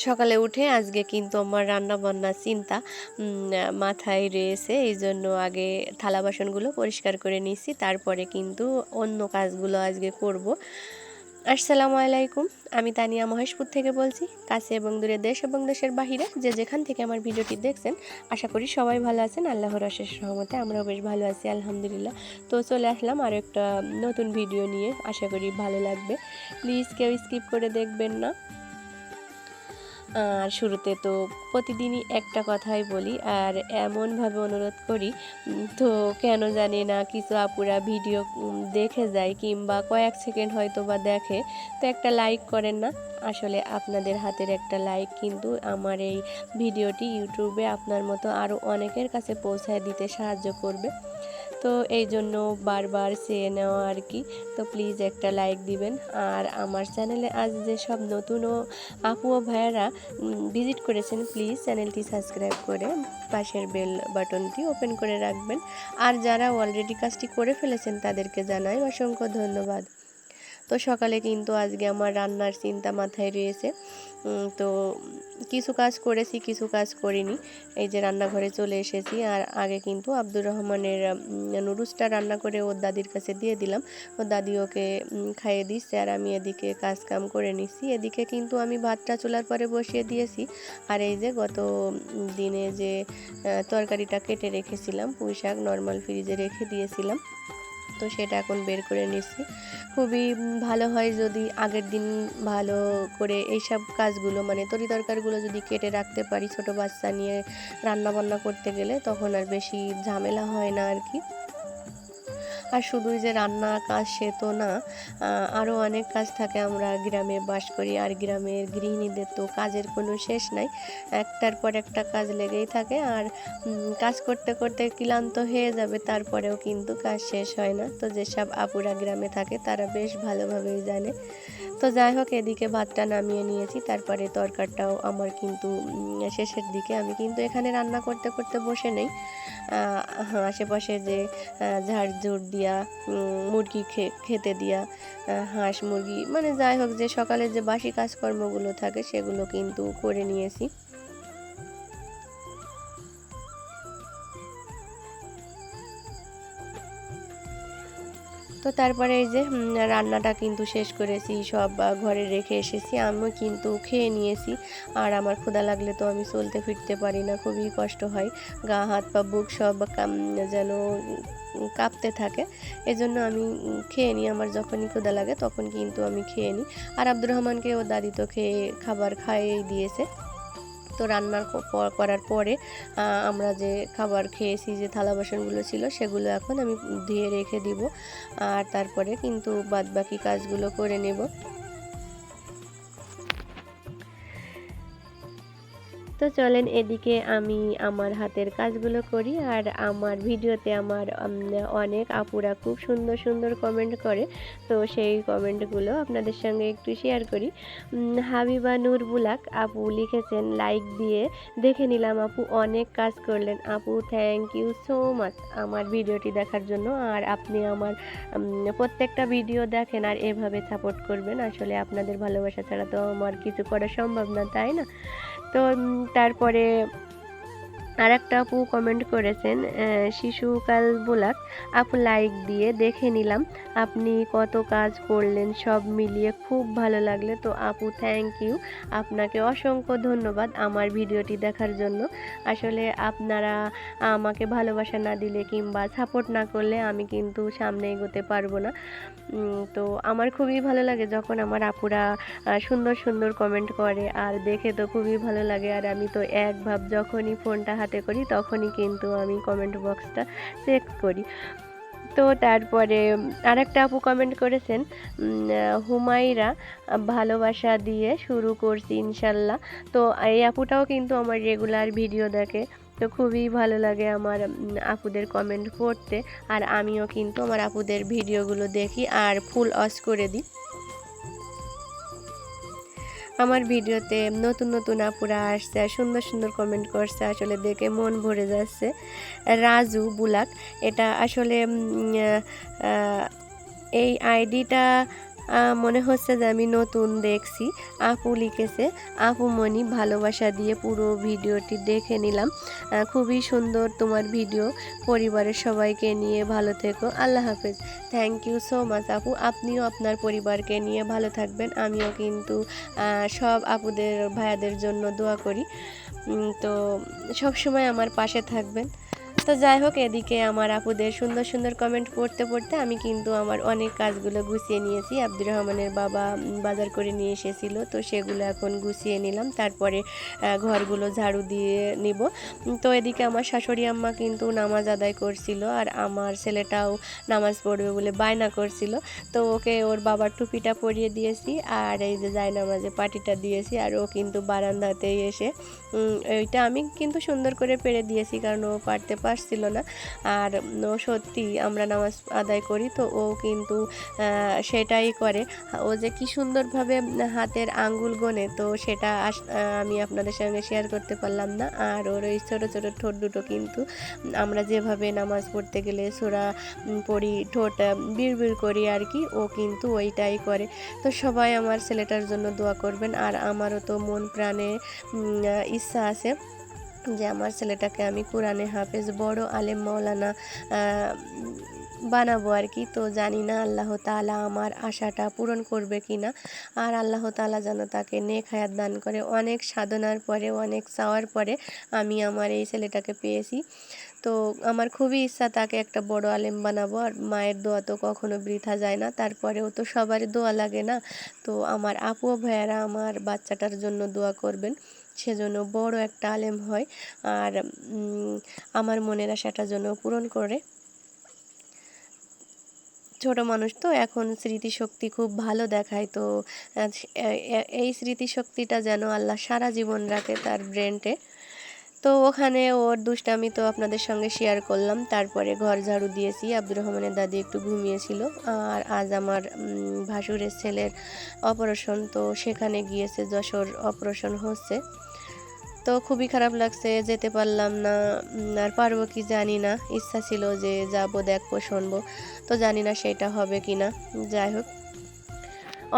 সকালে উঠে আজকে কিন্তু আমার রান্না বান্নার চিন্তা মাথায় রয়েছে। এই জন্য আগে থালা বাসনগুলো পরিষ্কার করে নিচ্ছি, তারপরে কিন্তু অন্য কাজগুলো আজকে করব। আসসালামু আলাইকুম, আমি তানিয়া মহেশপুর থেকে বলছি। কাছে এবং দূরে, দেশ এবং দেশের বাহিরে যে যেখান থেকে আমার ভিডিওটি দেখছেন, আশা করি সবাই ভালো আছেন। আল্লাহর অশেষ রহমতে আমরাও বেশ ভালো আছি, আলহামদুলিল্লাহ। তো চলে আসলাম আরও একটা নতুন ভিডিও নিয়ে, আশা করি ভালো লাগবে। প্লিজ কেউ স্কিপ করে দেখবেন না। আর শুরুতে তো প্রতিদিনই একটা কথাই বলি আর এমনভাবে অনুরোধ করি, তো কেন জানি না কিছু আপুরা ভিডিও দেখে যায় কিংবা কয়েক সেকেন্ড হয়তো বা দেখে, তো একটা লাইক করেন না। আসলে আপনাদের হাতের একটা লাইক কিন্তু আমার এই ভিডিওটি ইউটিউবে আপনার মতো আরও অনেকের কাছে পৌঁছায় দিতে সাহায্য করবে। তো এই জন্য বারবার চেয়ে নেওয়া আর কি। তো প্লিজ একটা লাইক দিবেন। আর আমার চ্যানেলে আজ যেসব নতুন আপু ও ভাইয়ারা ভিজিট করেছেন, প্লিজ চ্যানেলটি সাবস্ক্রাইব করে পাশের বেল বাটনটি ওপেন করে রাখবেন। আর যারা অলরেডি কাজটি করে ফেলেছেন তাদেরকে জানাই অসংখ্য ধন্যবাদ। তো সকালে কিন্তু আজকে আমার রান্নার চিন্তা মাথায় রয়েছে। তো কিছু কাজ করেছি, কিছু কাজ করিনি। এই যে রান্নাঘরে চলে এসেছি। আর আগে কিন্তু আব্দুর রহমানের নুডলসটা রান্না করে ওর দাদির কাছে দিয়ে দিলাম। ওর দাদি ওকে খাইয়ে দিচ্ছে আর আমি এদিকে কাজ কাম করে নিচ্ছি। এদিকে কিন্তু আমি ভাতটা চুলার পরে বসিয়ে দিয়েছি। আর এই যে গত দিনে যে তরকারিটা কেটে রেখেছিলাম, পুঁই শাক নর্মাল ফ্রিজে রেখে দিয়েছিলাম, তো সেটা এখন বের করে নিচ্ছি। খুবই ভালো হয় যদি আগের দিন ভালো করে এইসব কাজগুলো মানে তরিতরকারিগুলো যদি কেটে রাখতে পারি, ছোট বাচ্চা নিয়ে রান্না বান্না করতে গেলে তখন আর বেশি ঝামেলা হয় না আর কি। আর শুধুই যে রান্না কাজ সে তো না, আরও অনেক কাজ থাকে। আমরা গ্রামে বাস করি আর গ্রামের গৃহিণীদের তো কাজের কোনো শেষ নাই, একটার পর একটা কাজ লেগেই থাকে। আর কাজ করতে করতে ক্লান্ত হয়ে যাবে, তারপরেও কিন্তু কাজ শেষ হয় না। তো যেসব আপুরা গ্রামে থাকে তারা বেশ ভালোভাবেই জানে। তো যাই হোক, এদিকে ভাতটা নামিয়ে নিয়েছি, তারপরে তরকারিটাও আমার কিন্তু শেষের দিকে। আমি কিন্তু এখানে রান্না করতে করতে বসে নেই। আশেপাশে যে ঝাড়ঝুড় দিয়া, মুরগি খেতে দিয়া, হাঁস মুরগি মানে যাই হোক যে সকালে যে বাসি কাজকর্মগুলো থাকে সেগুলো কিন্তু করে নিয়েছি। তো তারপরে এই যে রান্নাটা কিন্তু শেষ করেছি, সব ঘরে রেখে এসেছি, আমি কিন্তু খেয়ে নিয়েছি। আর আমার ক্ষুধা লাগলে তো আমি চলতে ফিরতে পারি না, খুবই কষ্ট হয়, গা হাত পা বুক সব যেন কাঁপতে থাকে। এজন্য আমি খেয়ে নিই, আমার যখনই ক্ষুধা লাগে তখন কিন্তু আমি খেয়ে নিই। আর আব্দুর রহমানকে ও দাদি তো খাবার খাইয়েই দিয়েছে। তো রান্নার করার পরে আমরা যে খাবার খেয়েছি, যে থালা বাসনগুলো ছিল সেগুলো এখন আমি ধুয়ে রেখে দিব। আর তারপরে কিন্তু বাদবাকি কাজগুলো করে নেব। তো চলেন এদিকে আমি আমার হাতের কাজগুলো করি। আর আমার ভিডিওতে আমার অনেক আপুরা খুব সুন্দর সুন্দর কমেন্ট করে, তো সেই কমেন্টগুলো আপনাদের সঙ্গে একটু শেয়ার করি। হাবিবা নূর বুলাক আপু লিখেছেন, লাইক দিয়ে দেখে নিলাম আপু, অনেক কাজ করলেন আপু, থ্যাংক ইউ সো মাচ আমার ভিডিওটি দেখার জন্য। আর আপনি আমার প্রত্যেকটা ভিডিও দেখেন আর এভাবে সাপোর্ট করবেন। আসলে আপনাদের ভালোবাসা ছাড়া তো আমার কিছু করা সম্ভব না, তাই না? তো তারপরে আরেকটা আপু কমেন্ট করেছেন, শিশুকাল বুলাক আপু, লাইক দিয়ে দেখে নিলাম আপনি কত কাজ করলেন, সব মিলিয়ে খুব ভালো লাগলে। তো আপু থ্যাংক ইউ, আপনাকে অসংখ্য ধন্যবাদ আমার ভিডিওটি দেখার জন্য। আসলে আপনারা আমাকে ভালোবাসা না দিলে কিংবা সাপোর্ট না করলে আমি কিন্তু সামনে এগোতে পারবো না। তো আমার খুবই ভালো লাগে যখন আমার আপুরা সুন্দর সুন্দর কমেন্ট করে, আর দেখে তো খুবই ভালো লাগে। আর আমি তো এক ভাব যখনই ফোনটা হাতে করি তখনই কিন্তু আমি কমেন্ট বক্সটা চেক করি। তো তারপরে আরেকটা আপু কমেন্ট করেছেন, হুমায়রা ভালোবাসা দিয়ে শুরু করছি ইনশাল্লাহ। তো এই আপুটাও কিন্তু আমার রেগুলার ভিডিও দেখে, তো খুবই ভালো লাগে আমার আপুদের কমেন্ট পড়তে। আর আমিও কিন্তু আমার আপুদের ভিডিওগুলো দেখি আর ফুল ওয়াচ করে দিই। আমার ভিডিওতে নতুন নতুন আপুরা আসছে আর সুন্দর সুন্দর কমেন্ট করছে, আসলে দেখে মন ভরে যাচ্ছে। রাজু বুলাক, এটা আসলে এই আইডিটা মনে হচ্ছে যে আমি নতুন দেখছি। আপু লিখেছে, আপু মনি ভালোবাসা দিয়ে পুরো ভিডিওটি দেখে নিলাম। খুবই সুন্দর তোমার ভিডিও। পরিবারের সবাইকে নিয়ে ভালো থেকো। আল্লাহ হাফেজ। থ্যাংক ইউ সো মাচ আপু। আপনিও আপনার পরিবারকে নিয়ে ভালো থাকবেন। আমিও কিন্তু সব আপুদের ভাইয়াদের জন্য দোয়া করি। তো সবসময় আমার পাশে থাকবেন। তো যাই হোক, এদিকে আমার আপুদের সুন্দর সুন্দর কমেন্ট পড়তে পড়তে আমি কিন্তু আমার অনেক কাজগুলো গুছিয়ে নিয়েছি। আব্দুর রহমানের বাবা বাজার করে নিয়ে এসেছিল, তো সেগুলো এখন গুছিয়ে নিলাম। তারপরে ঘরগুলো ঝাড়ু দিয়ে নিব। তো এদিকে আমার শাশুড়ি আম্মা কিন্তু নামাজ আদায় করছিল, আর আমার ছেলেটাও নামাজ পড়বে বলে বায়না করছিল। তো ওকে ওর বাবার টুপিটা পরিয়ে দিয়েছি, আর এই যে জায়নামাজে পাটিটা দিয়েছি, আর ও কিন্তু বারান্দাতেই এসে ওইটা আমি কিন্তু সুন্দর করে পেরে দিয়েছি, কারণ ও পারতে পারছিল না। আর ও সত্যি আমরা নামাজ আদায় করি, তো ও কিন্তু সেটাই করে। ও যে কি সুন্দরভাবে হাতের আঙ্গুল গোনে, তো সেটা আমি আপনাদের সঙ্গে শেয়ার করতে পারলাম না। আর ওর ওই ছোটো ছোটো ঠোঁট দুটো কিন্তু আমরা যেভাবে নামাজ পড়তে গেলে সূরা পড়ি, ঠোঁট বিড়বিড় করি আর কি, ও কিন্তু ওইটাই করে। তো সবাই আমার ছেলেটার জন্য দোয়া করবেন। আর আমারও তো মন প্রাণে ইচ্ছা আছে যে আমার ছেলেটাকে আমি কোরআনে হাফেজ, বড় আলেম মাওলানা বানাবো আর কি। তো জানি না আল্লাহ তাআলা আমার আশাটা পূরণ করবে কি না। আর আল্লাহ তাআলা যেন তাকে নেক হায়াত দান করে। অনেক সাধনার পরে, অনেক চাওয়ার পরে আমি আমার এই ছেলেটাকে পেয়েছি। তো আমার খুবই ইচ্ছা তাকে একটা বড় আলেম বানাবো। আর মায়ের দোয়া তো কখনো বৃথা যায় না, তারপরেও তো সবারই দোয়া লাগে না। তো আমার আপু ভাইয়ারা আমার বাচ্চাটার জন্য দোয়া করবেন, সেজন্য বড় একটা আলেম হয়, আর আমার মনের আশাটা যেন পূরণ করে। ছোট মানুষ তো এখন স্মৃতিশক্তি খুব ভালো দেখায়, তো এই স্মৃতিশক্তিটা যেন আল্লাহ সারা জীবন রাখে তার ব্রেনটে। তো ওখানে ওর দুষ্টামি তো আপনাদের সঙ্গে শেয়ার করলাম। তারপরে ঘর ঝাড়ু দিয়েছি। আব্দুর রহমানের দাদি একটু ঘুমিয়েছিল। আর আজ আমার ভাসুরের ছেলের অপারেশন, তো সেখানে গিয়েছে, যশোর অপারেশন হচ্ছে। তো খুবই খারাপ লাগছে, যেতে পারলাম না। আর পারবো কি জানি না। ইচ্ছা ছিল যে যাবো, দেখবো, শুনবো, তো জানি না সেটা হবে কি না। যাই হোক,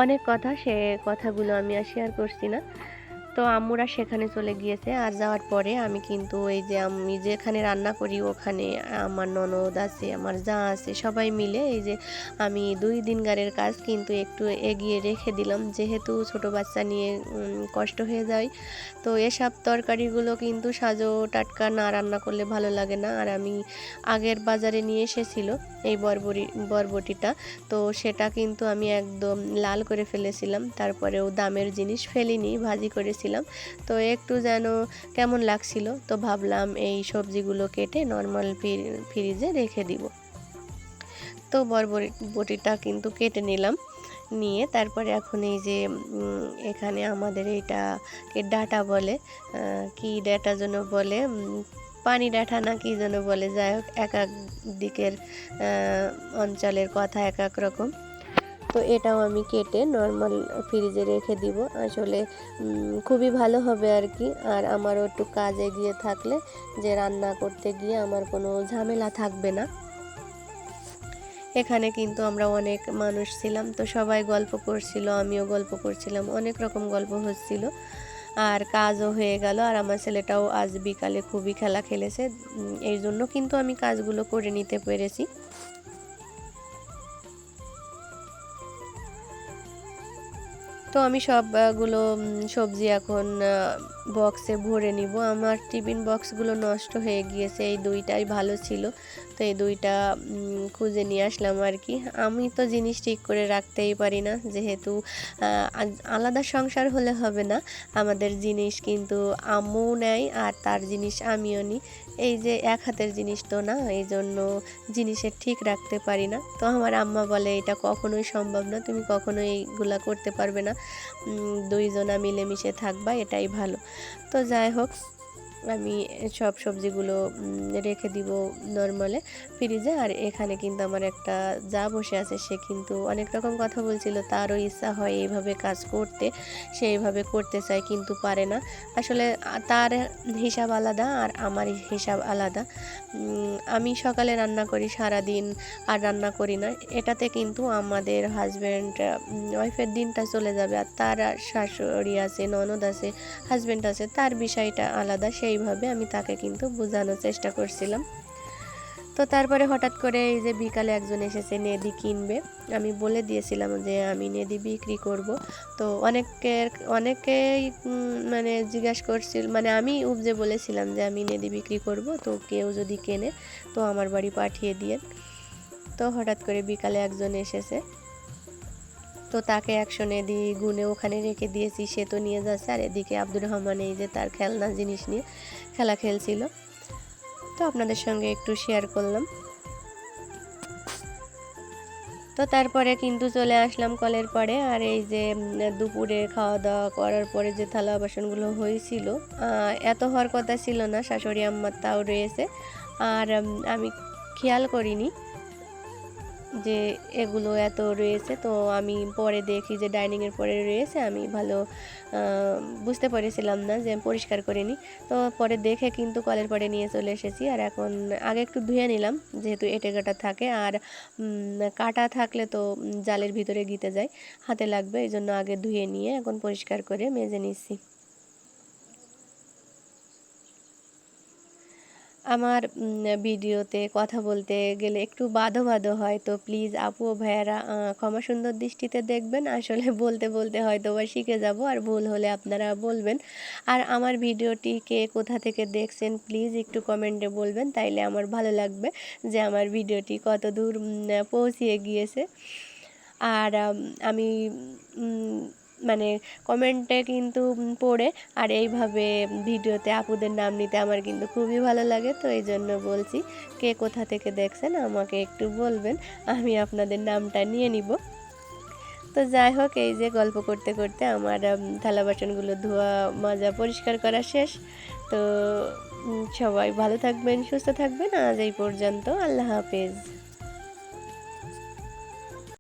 অনেক কথা, সে কথাগুলো আমি আর শেয়ার করছি না। তো আম্মুরা সেখানে চলে গিয়েছে। আর যাওয়ার পরে আমি কিন্তু এই যে আমি যেখানে রান্না করি ওখানে আমার ননদ আছে, আমার যা আছে, সবাই মিলে এই যে আমি 2 দিনকারের কাজ কিন্তু একটু এগিয়ে রেখে দিলাম, যেহেতু ছোট বাচ্চা নিয়ে কষ্ট হয়ে যায়। তো এসব তরকারিগুলো কিন্তু সাজো টাটকা না রান্না করলে ভালো লাগে না। আর আমি আগের বাজারে নিয়ে এসেছিল এই বরবটিটা, তো সেটা কিন্তু আমি একদম লাল করে ফেলেছিলাম। তারপরেও দামের জিনিস ফেলিনি, ভাজি করেছিলাম। তো একটু যেন কেমন লাগছিল, তো ভাবলাম এই সবজিগুলো কেটে নর্মাল ফ্রিজে রেখে দিব। তো বরবটিটা কিন্তু কেটে নিলাম, নিয়ে তারপরে এখন এই যে এখানে আমাদের এইটাকে ডাঁটা বলে, কি ডাঁটা যেন বলে, পানি ডাঁটা না কি যেন বলে, যাই হোক এক এক দিকের অঞ্চলের কথা এক এক রকম। তো এটাও আমি কেটে নর্মাল ফ্রিজে রেখে দিব। আসলে খুবই ভালো হবে আর কি। আর আমারও একটু কাজ এগিয়ে থাকলে যে রান্না করতে গিয়ে আমার কোনো ঝামেলা থাকবে না। এখানে কিন্তু আমরা অনেক মানুষ ছিলাম, তো সবাই গল্প করছিল, আমিও গল্প করছিলাম, অনেক রকম গল্প হচ্ছিল। আর কাজও হয়ে গেল। আর আমার ছেলেটাও আজ বিকালে খুবই খেলা খেলেছে, এই জন্য কিন্তু আমি কাজগুলো করে নিতে পেরেছি। তো আমি সবগুলো সবজি এখন বক্সে ভরে নিব। আমার টিফিন বক্সগুলো নষ্ট হয়ে গিয়েছে, এই দুইটাই ভালো ছিল, তো এই দুইটা খুঁজে নিয়ে আসলাম আর কি। আমি তো জিনিস ঠিক করে রাখতেই পারি না, যেহেতু আলাদা সংসার হলে হবে না, আমাদের জিনিস কিন্তু আম্মুও নেয় আর তার জিনিস আমিও নিই। এই যে এক হাতের জিনিস তো না, এই জন্য জিনিসের ঠিক রাখতে পারি না। তো আমার আম্মা বলে এটা কখনোই সম্ভব না, তুমি কখনোই এইগুলা করতে পারবে না, দুইজনা মিলেমিশে থাকবা, এটাই ভালো। তো যাই হোক, আমি সব সবজিগুলো রেখে দিব নরমালে ফ্রিজে। আর এখানে কিন্তু আমার একটা যা বসে আছে, সে কিন্তু অনেক রকম কথা বলছিল, তারও ইচ্ছা হয় এইভাবে কাজ করতে, সে এইভাবে করতে চায় কিন্তু পারে না। আসলে তার হিসাব আলাদা আর আমার হিসাব আলাদা। আমি সকালে রান্না করি সারাদিন আর রান্না করি না, এটাতে কিন্তু আমাদের হাজব্যান্ড ওয়াইফের দিনটা চলে যাবে। আর তার শাশুড়ি আছে, ননদ আছে, হাজব্যান্ড আছে, তার বিষয়টা আলাদা। সেইভাবে আমি তাকে কিন্তু বোঝানোর চেষ্টা করছিলাম। তো তারপরে হঠাৎ করে এই যে বিকালে একজন এসেছে নেদি কিনবে। আমি বলে দিয়েছিলাম যে আমি নেদি বিক্রি করব। তো অনেকেই মানে জিজ্ঞাসা করছিল, মানে আমি উপজে বলেছিলাম যে আমি নেদি বিক্রি করব, তো কেউ যদি কেনে তো আমার বাড়ি পাঠিয়ে দিয়ে। তো হঠাৎ করে বিকালে একজন এসেছে, তো তাকে 100 নেদি গুনে ওখানে রেখে দিয়েছি, সে তো নিয়ে যাচ্ছে। আর এদিকে আব্দুর রহমান এই যে তার খেলনা জিনিস নিয়ে খেলা খেলছিল, তো আপনাদের সঙ্গে একটু শেয়ার করলাম। তো তারপরে কিন্তু চলে আসলাম কলের পাড়ে। আর এই যে দুপুরে খাওয়া দাওয়া করার পরে যে থালা বাসনগুলো হয়েছিল, এত হওয়ার কথা ছিল না, শাশুড়ি আম্মার তাও রয়েছে। আর আমি খেয়াল করিনি যে এগুলো এত রয়েছে। তো আমি পরে দেখি যে ডাইনিংয়ের পরে রয়েছে, আমি ভালো বুঝতে পেরেছিলাম না যে পরিষ্কার করিনি। তো পরে দেখে কিন্তু কলের পরে নিয়ে চলে এসেছি। আর এখন আগে একটু ধুয়ে নিলাম, যেহেতু এঁটে কাটা থাকে, আর কাটা থাকলে তো জালের ভিতরে গিতে যায়, হাতে লাগবে, এই জন্য আগে ধুয়ে নিয়ে এখন পরিষ্কার করে মেজে নিচ্ছি। আমার ভিডিওতে কথা বলতে গেলে একটু বাধো বাধো হয়, তো প্লিজ আপু ও ভাইয়ারা ক্ষমা সুন্দর দৃষ্টিতে দেখবেন। আসলে বলতে বলতে হয়তো বা শিখে যাব, আর ভুল হলে আপনারা বলবেন। আর আমার ভিডিওটি কে কোথা থেকে দেখছেন প্লিজ একটু কমেন্টে বলবেন, তাইলে আমার ভালো লাগবে যে আমার ভিডিওটি কত দূর পৌঁছিয়ে গিয়েছে। আর আমি মানে কমেন্টে কিন্তু পড়ে আর এইভাবে ভিডিওতে আপুদের নাম নিতে আমার কিন্তু খুবই ভালো লাগে। তো এই জন্য বলছি, কে কোথা থেকে দেখছেন আমাকে একটু বলবেন, আমি আপনাদের নামটা নিয়ে নিব। তো যাই হোক, এই যে গল্প করতে করতে আমার থালা বাসনগুলো ধোয়া মাজা পরিষ্কার করা শেষ। তো সবাই ভালো থাকবেন, সুস্থ থাকবেন। আজ এই পর্যন্ত, আল্লাহ হাফেজ।